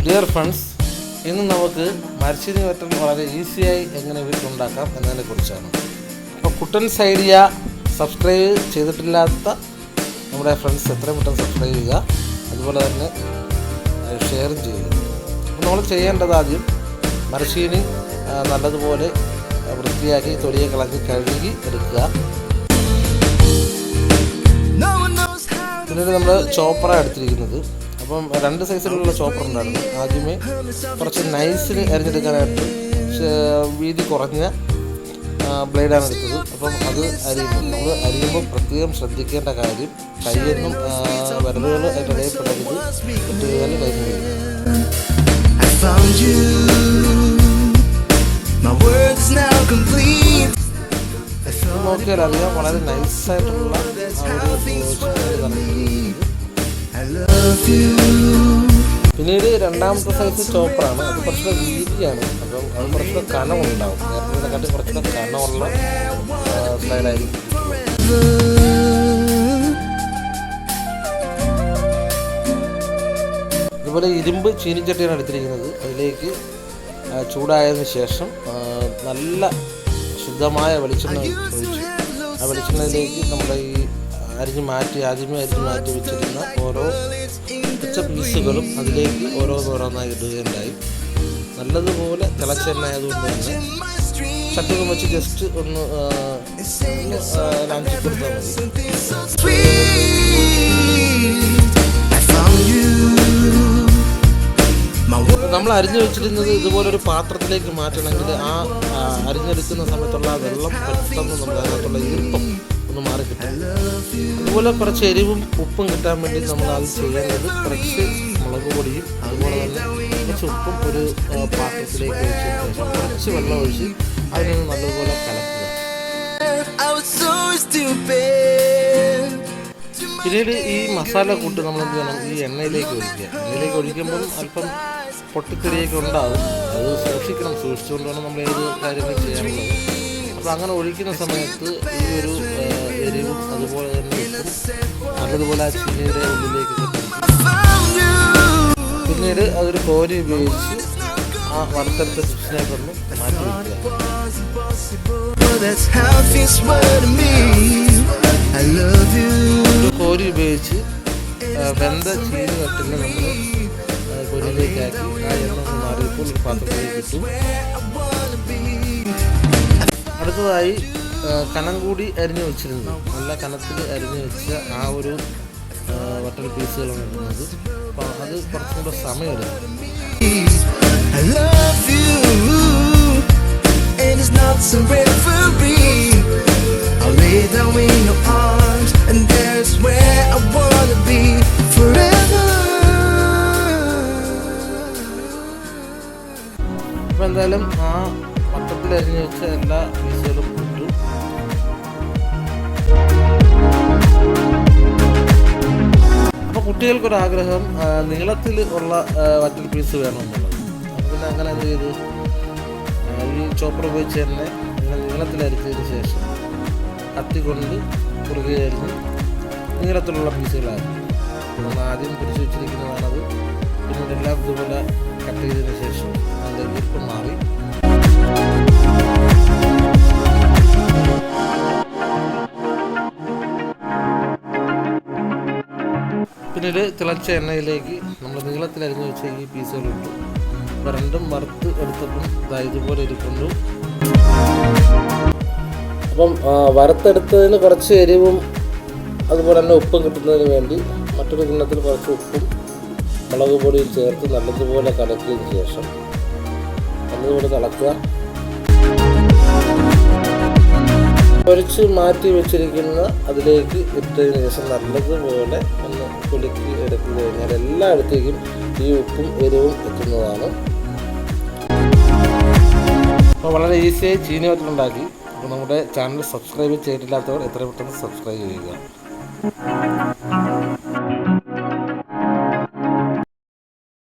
Dear friends, ഇന്ന് നമുക്ക് മരച്ചീനി വറ്റൽ വളരെ ഈസിയായി എങ്ങനെ വീട്ടിലുണ്ടാക്കാം എന്നതിനെ കുറിച്ചാണ്. അപ്പോൾ കുട്ടൻസ് ഐഡിയ സബ്സ്ക്രൈബ് ചെയ്തിട്ടില്ലാത്ത നമ്മുടെ ഫ്രണ്ട്സ് എത്രയും പെട്ടെന്ന് സബ്സ്ക്രൈബ് ചെയ്യുക, അതുപോലെ തന്നെ ഷെയറും ചെയ്യുക. അപ്പോൾ നമ്മൾ ചെയ്യേണ്ടത് ആദ്യം മരച്ചീനി നല്ലതുപോലെ വൃത്തിയാക്കി തൊലിയെ കളഞ്ഞ് കഴുകി എടുക്കുക. പിന്നീട് നമ്മൾ ചോപ്പറാണ് എടുത്തിരിക്കുന്നത്. അപ്പം 2 സൈസിലുള്ള ചോപ്പർ ഉണ്ടായിരുന്നു. ആദ്യമേ കുറച്ച് നൈസിന് അരിഞ്ഞെടുക്കാനായിട്ട് വീതി കുറഞ്ഞ ബ്ലേഡാണ് എടുത്തത്. അപ്പം അത് നമ്മൾ അരിയുമ്പോൾ പ്രത്യേകം ശ്രദ്ധിക്കേണ്ട കാര്യം, കൈയൊന്നും വിരലുകൾ ഇടയപ്പെടരുത്, ഇട്ടുകഴിഞ്ഞാൽ കഴിഞ്ഞു വരും. നോക്കിയാൽ അറിയാം, വളരെ നൈസായിട്ടുള്ള പിന്നീട് 2ാമത്തെ സൈസ് ചോപ്പറാണ്. അത് കുറച്ചുകൂടെ വീതിയാണ്. അപ്പം അത് കുറച്ചുകൂടെ കനമുണ്ടാവും. നേരത്തെ കുറച്ചുകൂടെ കനമുള്ള സ്ലൈഡായിരിക്കും. ഇതുപോലെ ഇരുമ്പ് ചീനിച്ചട്ടിയാണ് എടുത്തിരിക്കുന്നത്. അതിലേക്ക് ചൂടായതിനു ശേഷം നല്ല ശുദ്ധമായ വെളിച്ചെണ്ണ ഒഴിച്ചു. ആ വെളിച്ചെണ്ണയിലേക്ക് നമ്മുടെ ഈ ആദ്യമേ അരിഞ്ഞ് മാറ്റി വെച്ചിരുന്ന ഓരോ പച്ച പീസുകളും അതിലേക്ക് ഓരോന്നോരോന്നായി ഇടുകയുണ്ടായി. നല്ലതുപോലെ തിളച്ചെണ്ണ ആയതുകൊണ്ട് തന്നെ ചട്ടകം വെച്ച് ജസ്റ്റ് ഒന്ന് ലാഞ്ചി കൊടുത്താൽ മതി. നമ്മൾ അരിഞ്ഞു വെച്ചിരുന്നത് ഇതുപോലൊരു പാത്രത്തിലേക്ക് മാറ്റണമെങ്കിൽ ആ അരിഞ്ഞെടുക്കുന്ന സമയത്തുള്ള ആ വെള്ളം പെട്ടെന്ന് നമ്മൾ അതിനകത്തുള്ള ഈർപ്പം ഒന്ന് മാറി കിട്ടും. അതുപോലെ കുറച്ച് എരിവും ഉപ്പും കിട്ടാൻ വേണ്ടി നമ്മൾ അത് ചെയ്യേണ്ടത് കുറച്ച് മുളക് പൊടിയും അതുപോലെ തന്നെ കുറച്ച് ഉപ്പും ഒരു പാത്രത്തിലേക്ക് വെച്ച് കുറച്ച് വെള്ളം ഒഴിച്ച് അതിനൊന്ന് നല്ലതുപോലെ കലക്കുക. പിന്നീട് ഈ മസാല കൂട്ട് നമ്മൾ എന്ത് ചെയ്യണം, ഈ എണ്ണയിലേക്ക് ഒഴിക്കുക. എണ്ണയിലേക്ക് ഒഴിക്കുമ്പം അല്പം പൊട്ടിത്തെറിയൊക്കെ ഉണ്ടാകും. അത് സൂക്ഷിച്ചുകൊണ്ട് വേണം നമ്മൾ ഏത് കാര്യങ്ങളും ചെയ്യാനുള്ളത്. അപ്പോൾ അങ്ങനെ ഒഴിക്കുന്ന സമയത്ത് ഈ ഒരു എരിവും അതുപോലെ തന്നെ നല്ലതുപോലെ ആ ചീനിയുടെ ഉള്ളിലേക്ക് പിന്നീട് അതൊരു കോരി ഉപയോഗിച്ച് ആ വറുത്തെടുത്ത ചിപ്സിനേക്കൊന്ന് മാറ്റി വയ്ക്കുക. ഒരു കോരി ഉപയോഗിച്ച് വെന്ത ചീനി വറ്റലിനെ നമ്മൾ കോരിയിലേക്കാക്കി ആ എണ്ണ ഒന്ന് മാറിയപ്പോൾ ഒരു പാത്രത്തിലേക്ക് ഇട്ടു. അടുത്തതായി കനം കൂടി അരിഞ്ഞു വെച്ചിരുന്നത്, നല്ല കനത്തിൽ അരിഞ്ഞു വെച്ച ആ ഒരു വറ്റൽ പീസുകളാണ് ഇടുന്നത്. അപ്പോൾ അത് കുറച്ചും കൂടെ സമയമെടുക്കും. അപ്പോൾ എന്തായാലും ആ വട്ടത്തിൽ അരിഞ്ഞു വെച്ച എല്ലാ പീസുകളും ഇട്ടു. അപ്പോൾ കുട്ടികൾക്കൊരാഗ്രഹം നീളത്തിൽ ഉള്ള വറ്റൽ പീസ് വേണമെന്നുള്ളത്. അപ്പോൾ പിന്നെ അങ്ങനെ എന്ത് ചെയ്തു, ഈ ചോപ്പർ ഉപയോഗിച്ച് തന്നെ നീളത്തിൽ അരിച്ചതിന് ശേഷം കത്തി കൊണ്ട് കുറുകെ അരിഞ്ഞ് നീളത്തിലുള്ള പീസുകളാക്കി നമ്മൾ ആദ്യം പിടിച്ചു വെച്ചിരിക്കുന്നതാണത്. പിന്നീട് എല്ലാം ഇതുപോലെ കട്ട് ചെയ്തതിന് ശേഷം അതിൻ്റെ ഈർപ്പം മാറി. പിന്നീട് തിളച്ച എണ്ണയിലേക്ക് നമ്മൾ നീളത്തിൽ അരിഞ്ഞു വെച്ച ഈ പീസുകളിട്ടു. അപ്പോൾ രണ്ടും വറുത്ത് എടുത്തപ്പം ഇതുപോലെ ഇരിക്കുന്നു. അപ്പം വറുത്തെടുത്തതിന് കുറച്ച് എരിവും അതുപോലെ തന്നെ ഉപ്പും കിട്ടുന്നതിന് വേണ്ടി മറ്റൊരു കിണ്ണത്തിൽ കുറച്ച് ഉപ്പും മുളക് പൊടിയും ചേർത്ത് നല്ലതുപോലെ കലക്കിയതിന് ശേഷം നല്ലതുപോലെ തിളക്കുക. പൊരിച്ച് മാറ്റി വെച്ചിരിക്കുന്ന അതിലേക്ക് ഇട്ടതിന് ശേഷം നല്ലതുപോലെ ഒന്ന് കുലുക്കി എടുത്തു കഴിഞ്ഞാൽ എല്ലായിടത്തേക്കും ഈ ഉപ്പും എരിവും എത്തുന്നതാണ്. അപ്പോൾ വളരെ ഈസിയായി ചീനി വറ്റലുണ്ടാക്കി. അപ്പോൾ നമ്മുടെ ചാനൽ സബ്സ്ക്രൈബ് ചെയ്തിട്ടില്ലാത്തവർ എത്രയും പെട്ടെന്ന് സബ്സ്ക്രൈബ് ചെയ്യുക.